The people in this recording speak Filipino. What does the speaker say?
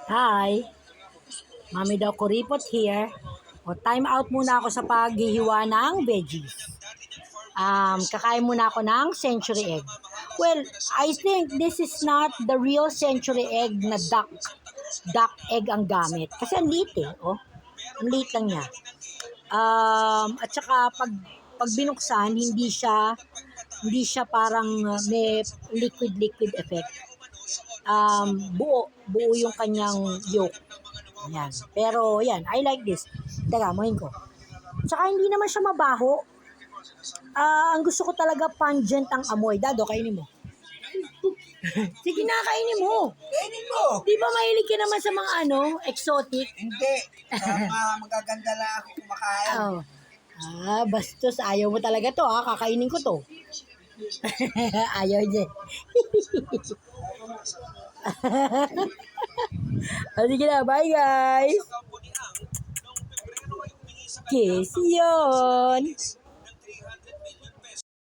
Hi, Mami daw kuripot here. O, time out muna ako sa paghihiwa ng veggies. Kakain muna ako ng century egg. Well, I think this is not the real century egg na duck egg ang gamit. Kasi ang liit eh, oh. Ang liit lang niya. At saka pag binuksan, hindi siya parang may liquid effect. Buo yung kanyang yolk. Yan. Pero yan, I like this. Teka, mohin ko. Tsaka hindi naman siya mabaho. Ang gusto ko talaga pungent ang amoy. Dado, kainin mo. Sige na, kainin mo. Kainin mo! Di ba mahilig ka naman sa mga exotic? Hindi. Magaganda lang ako kumakain. Oh. Bastos. Ayaw mo talaga to, ha? Kakainin ko to. Ayaw niya. Sige na, bye guys! Kiss yun!